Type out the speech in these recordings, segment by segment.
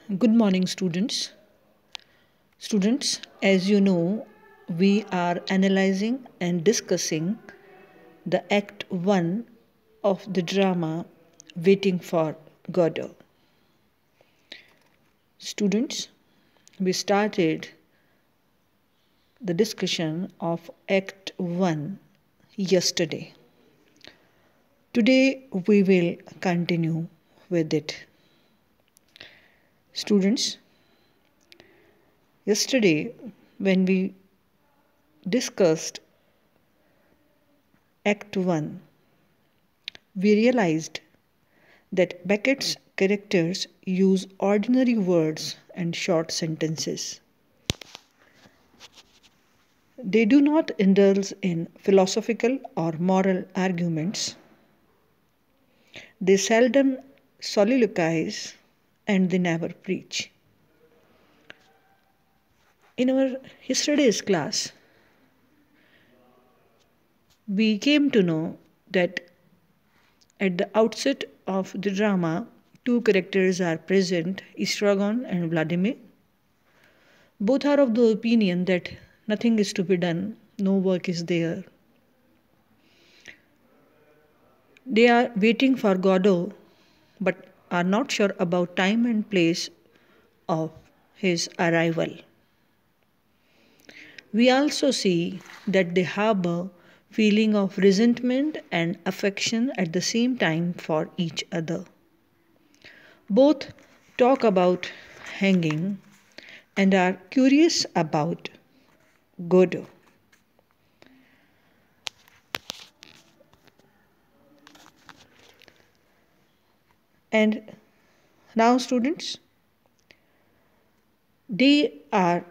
Good morning, students. Students, as you know, we are analyzing and discussing the Act 1 of the drama Waiting for Godot. Students, we started the discussion of Act 1 yesterday. Today we will continue with it. Students, yesterday when we discussed Act 1, we realized that Beckett's characters use ordinary words and short sentences. They do not indulge in philosophical or moral arguments. They seldom soliloquize and they never preach. In our yesterday's class, we came to know that at the outset of the drama, two characters are present, Estragon and Vladimir. Both are of the opinion that nothing is to be done, no work is there. They are waiting for Godot, but are not sure about time and place of his arrival. We also see that they harbor feeling of resentment and affection at the same time for each other. Both talk about hanging and are curious about Godot. And now, students, they are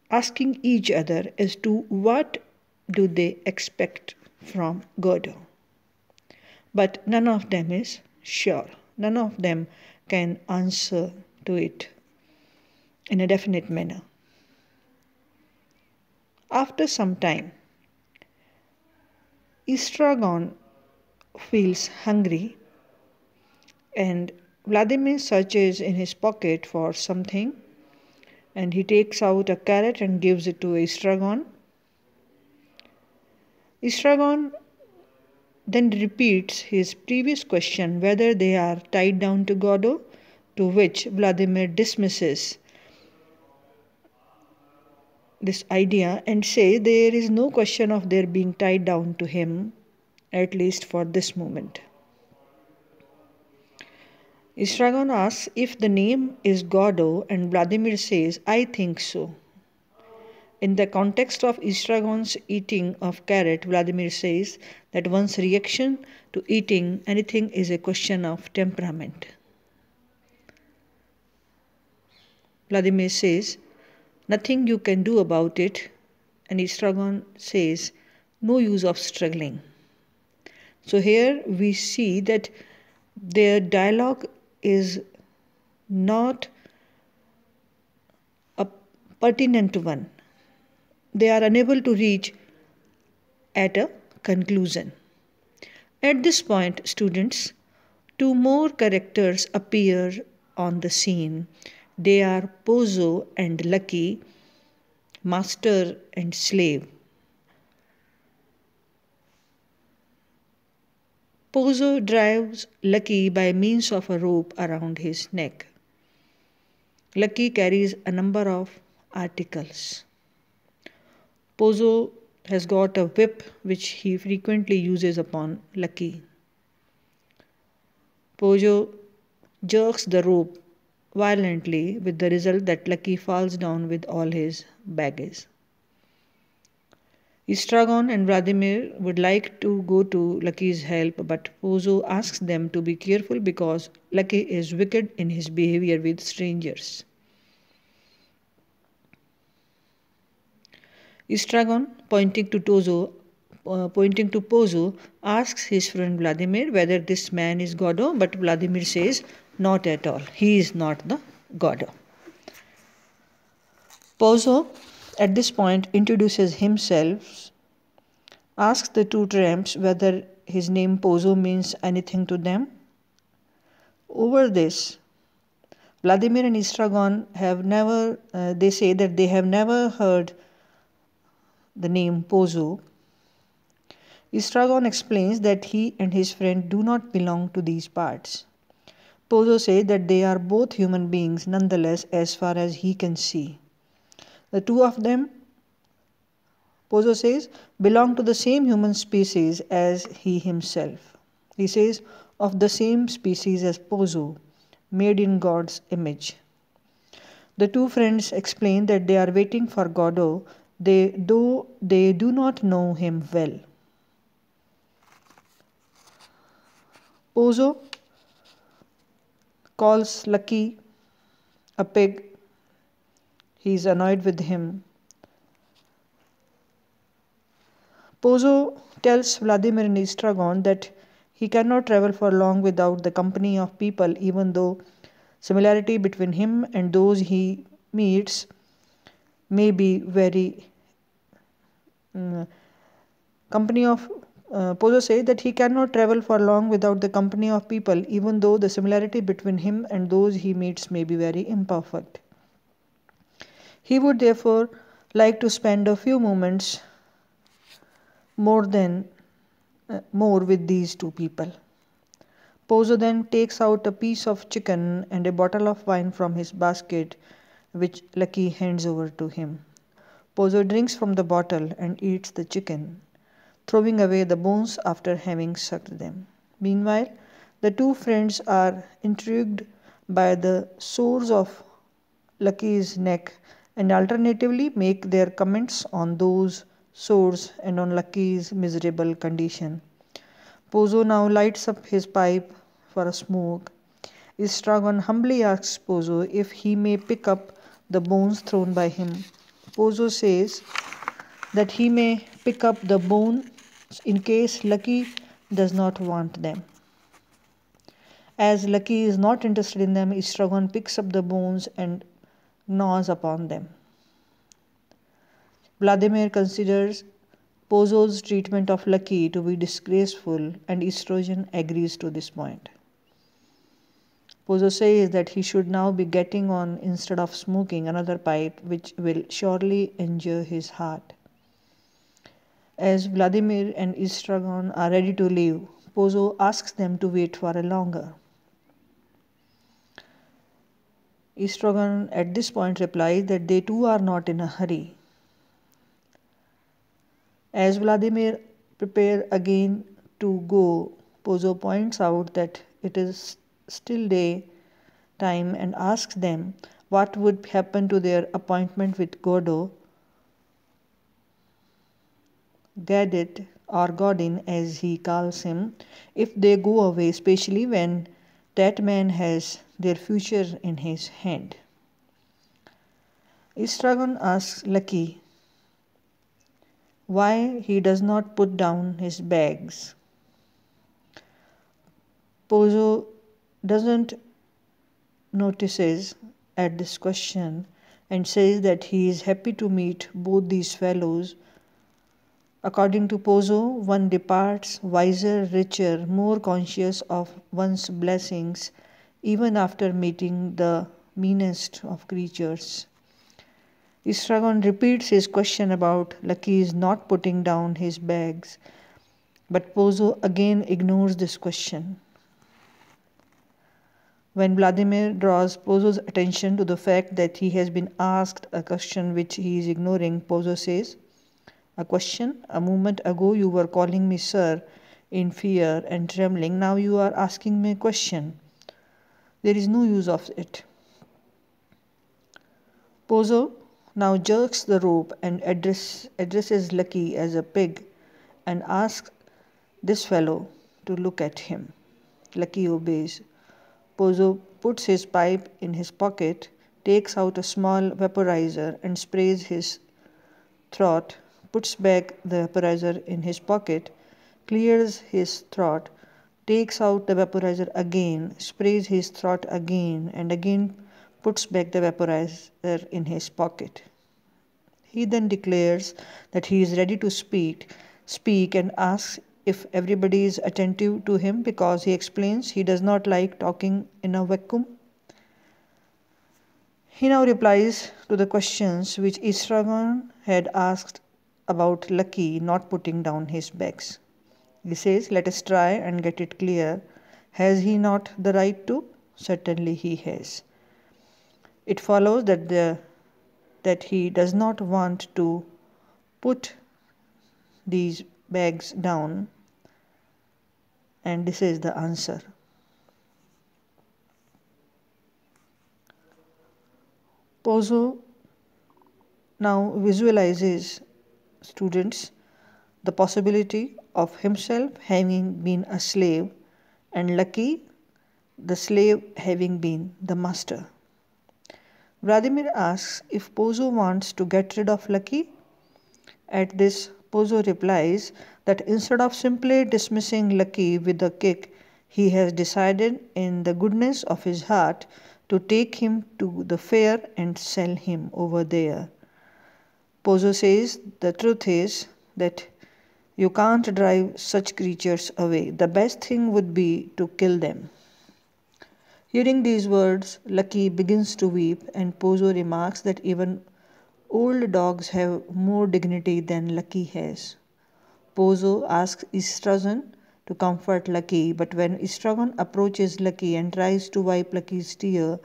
asking each other as to what do they expect from Godot. But none of them is sure. None of them can answer to it in a definite manner. After some time, Estragon feels hungry and Vladimir searches in his pocket for something and he takes out a carrot and gives it to Estragon. Estragon then repeats his previous question whether they are tied down to Godot, to which Vladimir dismisses this idea and says there is no question of their being tied down to him, at least for this moment. Estragon asks if the name is Godot and Vladimir says, I think so. In the context of Estragon's eating of carrot, Vladimir says that one's reaction to eating anything is a question of temperament. Vladimir says, nothing you can do about it, and Estragon says, no use of struggling. So here we see that their dialogue is not a pertinent one. They are unable to reach at a conclusion. At this point, students, two more characters appear on the scene. They are Pozo and Lucky, master and slave. Pozo drives Lucky by means of a rope around his neck. Lucky carries a number of articles. Pozo has got a whip which he frequently uses upon Lucky. Pozo jerks the rope violently with the result that Lucky falls down with all his baggage. Estragon and Vladimir would like to go to Lucky's help, but Pozo asks them to be careful because Lucky is wicked in his behavior with strangers. Estragon, pointing to Pozo, asks his friend Vladimir whether this man is Godot, but Vladimir says, not at all. He is not the Godot. Pozo, at this point, introduces himself, asks the two tramps whether his name Pozo means anything to them. Over this, Vladimir and Estragon have never, they say that they have never heard the name Pozo. Estragon explains that he and his friend do not belong to these parts. Pozo says that they are both human beings nonetheless as far as he can see. The two of them, Pozo says, belong to the same human species as he himself. He says, of the same species as Pozo, made in God's image. The two friends explain that they are waiting for Godot, though they do not know him well. Pozo calls Lucky a pig. He is annoyed with him. Pozo tells Vladimir and Estragon that he cannot travel for long without the company of people, even though similarity between him and those he meets may be very company of Pozo says that he cannot travel for long without the company of people, even though the similarity between him and those he meets may be very imperfect. He would therefore like to spend a few moments more with these two people. Pozo then takes out a piece of chicken and a bottle of wine from his basket, which Lucky hands over to him. Pozo drinks from the bottle and eats the chicken, throwing away the bones after having sucked them. Meanwhile, the two friends are intrigued by the sores of Lucky's neck and alternatively make their comments on those sores and on Lucky's miserable condition. Pozo now lights up his pipe for a smoke. Estragon humbly asks Pozo if he may pick up the bones thrown by him. Pozo says that he may pick up the bones in case Lucky does not want them. As Lucky is not interested in them, Estragon picks up the bones and gnaws upon them. Vladimir considers Pozo's treatment of Lucky to be disgraceful, and Estragon agrees to this point. Pozo says that he should now be getting on instead of smoking another pipe, which will surely injure his heart. As Vladimir and Estragon are ready to leave, Pozo asks them to wait for a longer. Estragon at this point replies that they too are not in a hurry. As Vladimir prepares again to go, Pozo points out that it is still day time and asks them what would happen to their appointment with Godot, Gadit or Godin as he calls him, if they go away, especially when that man has their future in his hand. Estragon asks Lucky why he does not put down his bags. Pozo doesn't notices at this question and says that he is happy to meet both these fellows. According to Pozo, one departs wiser, richer, more conscious of one's blessings even after meeting the meanest of creatures. Estragon repeats his question about Lucky's not putting down his bags, but Pozo again ignores this question. When Vladimir draws Pozo's attention to the fact that he has been asked a question which he is ignoring, Pozo says, "A question? A moment ago you were calling me sir in fear and trembling. Now you are asking me a question. There is no use of it." Pozo now jerks the rope and addresses Lucky as a pig and asks this fellow to look at him. Lucky obeys. Pozo puts his pipe in his pocket, takes out a small vaporizer and sprays his throat, puts back the vaporizer in his pocket, clears his throat, takes out the vaporizer again, sprays his throat again, and again puts back the vaporizer in his pocket. He then declares that he is ready to speak and asks if everybody is attentive to him because he explains he does not like talking in a vacuum. He now replies to the questions which Estragon had asked about Lucky not putting down his bags. He says, "Let us try and get it clear. Has he not the right to? Certainly he has. It follows that he does not want to put these bags down, and this is the answer." Pozo now visualizes students the possibility of himself having been a slave and Lucky, the slave, having been the master. Vladimir asks if Pozo wants to get rid of Lucky. At this, Pozo replies that instead of simply dismissing Lucky with a kick, he has decided in the goodness of his heart to take him to the fair and sell him over there. Pozo says the truth is that you can't drive such creatures away. The best thing would be to kill them. Hearing these words, Lucky begins to weep, and Pozo remarks that even old dogs have more dignity than Lucky has. Pozo asks Estragon to comfort Lucky, but when Estragon approaches Lucky and tries to wipe Lucky's tear,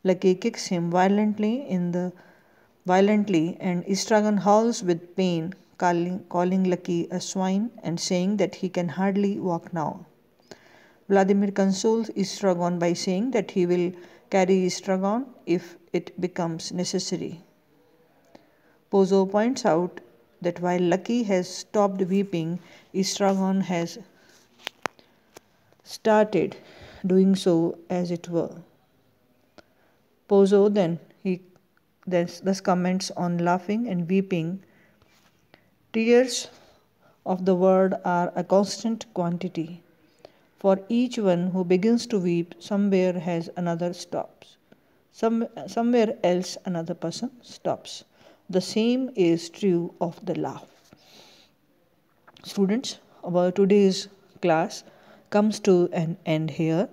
Lucky kicks him violently and Estragon howls with pain, calling Lucky a swine and saying that he can hardly walk now. Vladimir consoles Estragon by saying that he will carry Estragon if it becomes necessary. Pozo points out that while Lucky has stopped weeping, Estragon has started doing so, as it were. Pozo thus comments on laughing and weeping. Tears of the world are a constant quantity. For each one who begins to weep, somewhere has another stops. Somewhere else another person stops. The same is true of the laugh. Students, our today's class comes to an end here.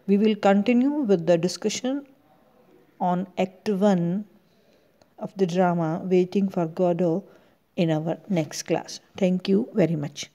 We will continue with the discussion on Act 1 of the drama Waiting for Godot in our next class. Thank you very much.